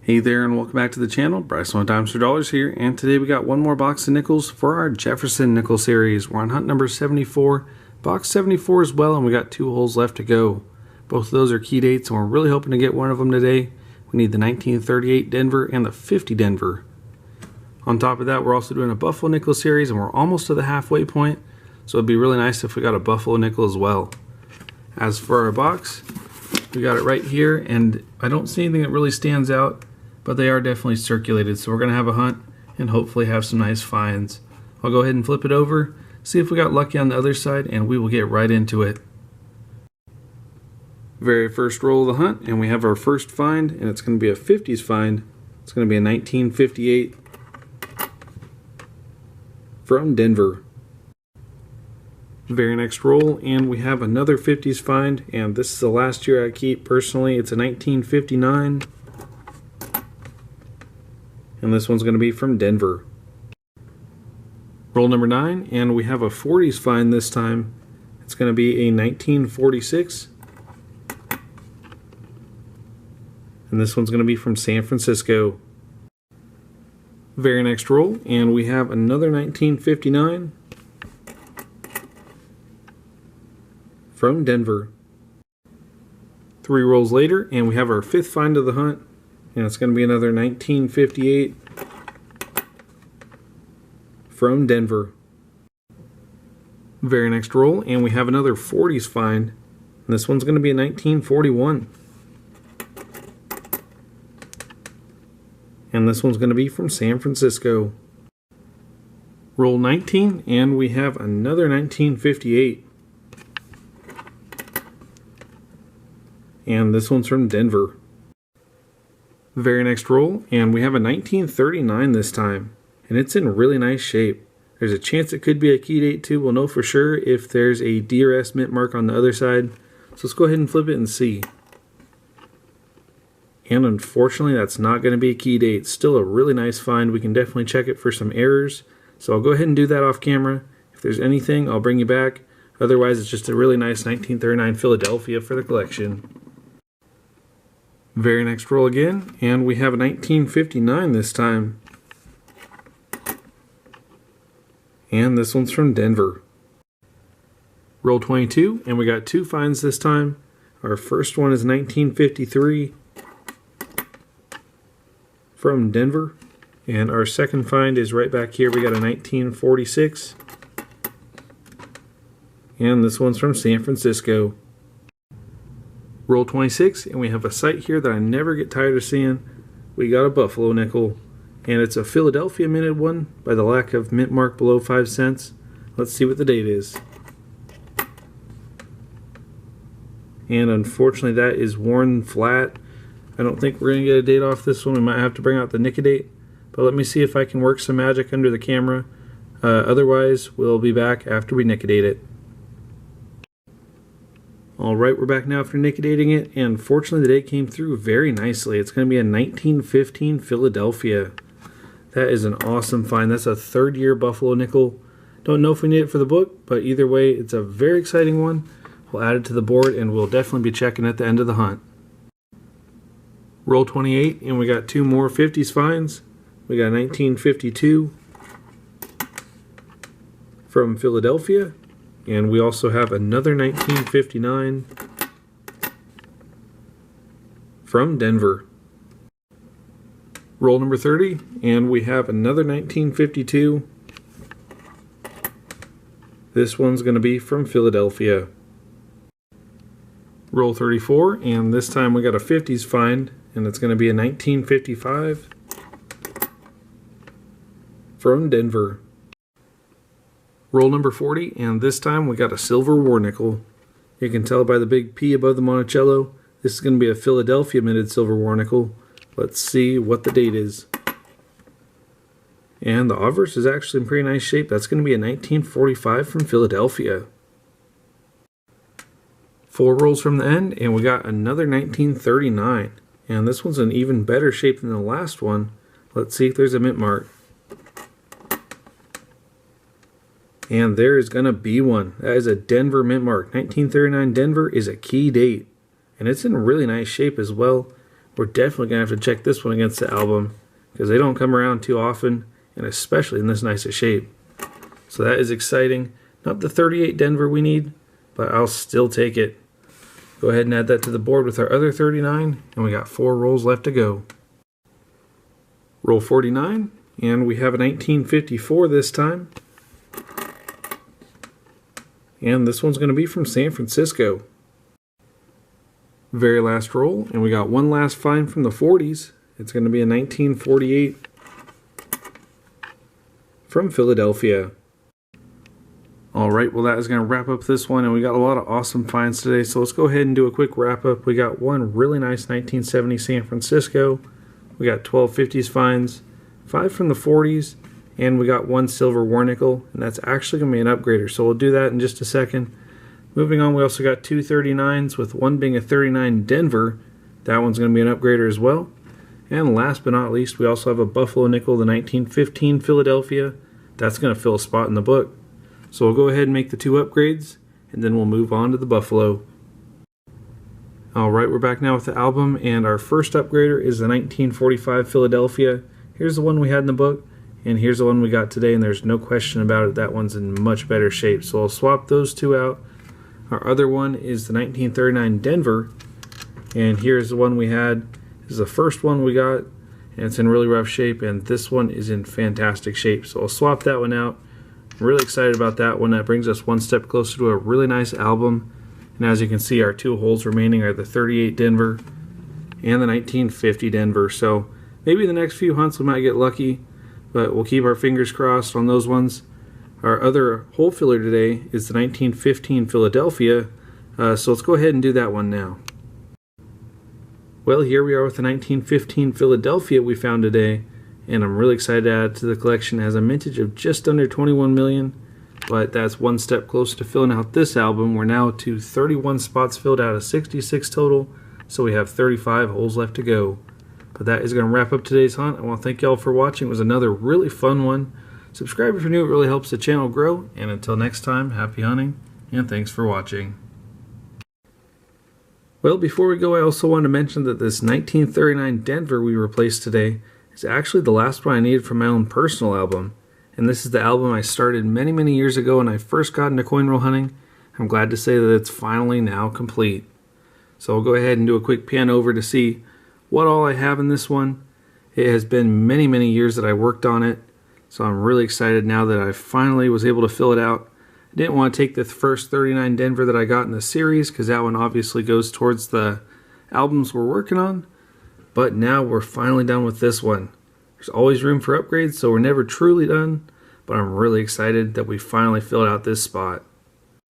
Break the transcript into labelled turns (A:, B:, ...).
A: Hey there, and welcome back to the channel. Bryson with Dimes for Dollars here, and today we got one more box of nickels for our Jefferson nickel series. We're on hunt number 74, box 74 as well, and we got 2 holes left to go. Both of those are key dates, and we're really hoping to get one of them today. We need the 1938 Denver and the 50 Denver. On top of that, we're also doing a Buffalo nickel series, and we're almost to the halfway point, so it'd be really nice if we got a Buffalo nickel as well. As for our box, we got it right here, and I don't see anything that really stands out, but they are definitely circulated, so we're going to have a hunt and hopefully have some nice finds. I'll go ahead and flip it over, see if we got lucky on the other side, and we will get right into it. Very first roll of the hunt, and we have our first find, and it's going to be a 50s find. It's going to be a 1958 from Denver. Very next roll, and we have another 50s find, and this is the last year I keep personally. It's a 1959. And this one's going to be from Denver. Roll number 9, and we have a 40s find this time. It's going to be a 1946. And this one's going to be from San Francisco. Very next roll, and we have another 1959 from Denver. 3 rolls later, and we have our 5th find of the hunt. And it's going to be another 1958 from Denver. Very next roll, and we have another 40s find. And this one's going to be a 1941. And this one's going to be from San Francisco. Roll 19, and we have another 1958. And this one's from Denver. Very next roll, and we have a 1939 this time, and it's in really nice shape. There's a chance it could be a key date too. We'll know for sure if there's a DRS mint mark on the other side. So let's go ahead and flip it and see. And unfortunately, that's not going to be a key date. Still a really nice find. We can definitely check it for some errors. So I'll go ahead and do that off camera. If there's anything, I'll bring you back. Otherwise, it's just a really nice 1939 Philadelphia for the collection. Very next roll again, and we have a 1959 this time. And this one's from Denver. Roll 22, and we got 2 finds this time. Our first one is 1953 from Denver. And our second find is right back here. We got a 1946. And this one's from San Francisco. Roll 26, and we have a sight here that I never get tired of seeing. We got a Buffalo nickel, and it's a Philadelphia minted one by the lack of mint mark below 5 cents. Let's see what the date is. And unfortunately, that is worn flat. I don't think we're going to get a date off this one. We might have to bring out the Nicodate, but let me see if I can work some magic under the camera. Otherwise, we'll be back after we Nicodate it. Alright, we're back now after Nicodating it, and fortunately the date came through very nicely. It's going to be a 1915 Philadelphia. That is an awesome find. That's a 3rd year Buffalo nickel. Don't know if we need it for the book, but either way, it's a very exciting one. We'll add it to the board, and we'll definitely be checking at the end of the hunt. Roll 28, and we got 2 more 50s finds. We got 1952 from Philadelphia. And we also have another 1959 from Denver. Roll number 30, and we have another 1952. This one's going to be from Philadelphia. Roll 34, and this time we got a 50s find, and it's going to be a 1955 from Denver. Roll number 40, and this time we got a silver war nickel. You can tell by the big P above the Monticello, this is going to be a Philadelphia minted silver war nickel. Let's see what the date is. And the obverse is actually in pretty nice shape. That's going to be a 1945 from Philadelphia. 4 rolls from the end, and we got another 1939. And this one's in even better shape than the last one. Let's see if there's a mint mark. And there is going to be one. That is a Denver mint mark. 1939 Denver is a key date. And it's in really nice shape as well. we're definitely going to have to check this one against the album because they don't come around too often, and especially in this nice a shape. So that is exciting. Not the 38 Denver we need, but I'll still take it. Go ahead and add that to the board with our other 39, and we got 4 rolls left to go. Roll 49, and we have a 1954 this time. And this one's going to be from San Francisco. Very last roll, and we got one last find from the 40s. It's going to be a 1948 from Philadelphia. Alright, well that is going to wrap up this one, and we got a lot of awesome finds today, so let's go ahead and do a quick wrap up. We got one really nice 1970 San Francisco, we got 1250s finds, 5 from the 40s, and we got one silver war nickel, and that's actually going to be an upgrader, so we'll do that in just a second. Moving on, we also got two 39s, with one being a 39 Denver. That one's going to be an upgrader as well. And last but not least, we also have a Buffalo nickel, the 1915 Philadelphia. That's going to fill a spot in the book. So we'll go ahead and make the 2 upgrades, and then we'll move on to the Buffalo. Alright, we're back now with the album, and our first upgrader is the 1945 Philadelphia. Here's the one we had in the book, and here's the one we got today, and there's no question about it, that one's in much better shape. So I'll swap those 2 out. Our other one is the 1939 Denver, and here's the one we had. This is the first one we got, and it's in really rough shape, and this one is in fantastic shape. So I'll swap that one out. I'm really excited about that one. That brings us one step closer to a really nice album. And as you can see, our 2 holes remaining are the 38 Denver and the 1950 Denver. So maybe the next few hunts we might get lucky, but we'll keep our fingers crossed on those ones. Our other hole filler today is the 1915 Philadelphia. So let's go ahead and do that one now. Well, here we are with the 1915 Philadelphia we found today, and I'm really excited to add it to the collection. It has a mintage of just under 21 million, but that's one step closer to filling out this album. We're now to 31 spots filled out of 66 total, so we have 35 holes left to go. But that is going to wrap up today's hunt. I want to thank y'all for watching. It was another really fun one. Subscribe if you're new, it really helps the channel grow. And until next time, happy hunting, and thanks for watching. Well, before we go, I also want to mention that this 1939 Denver we replaced today is actually the last one I needed from my own personal album. And this is the album I started many, many years ago when I first got into coin roll hunting. I'm glad to say that it's finally now complete. So I'll go ahead and do a quick pan over to see what all I have in this one. It has been many, many years that I worked on it. So I'm really excited now that I finally was able to fill it out. I didn't want to take the first 39 Denver that I got in the series because that one obviously goes towards the albums we're working on. But now we're finally done with this one. There's always room for upgrades, so we're never truly done. But I'm really excited that we finally filled out this spot.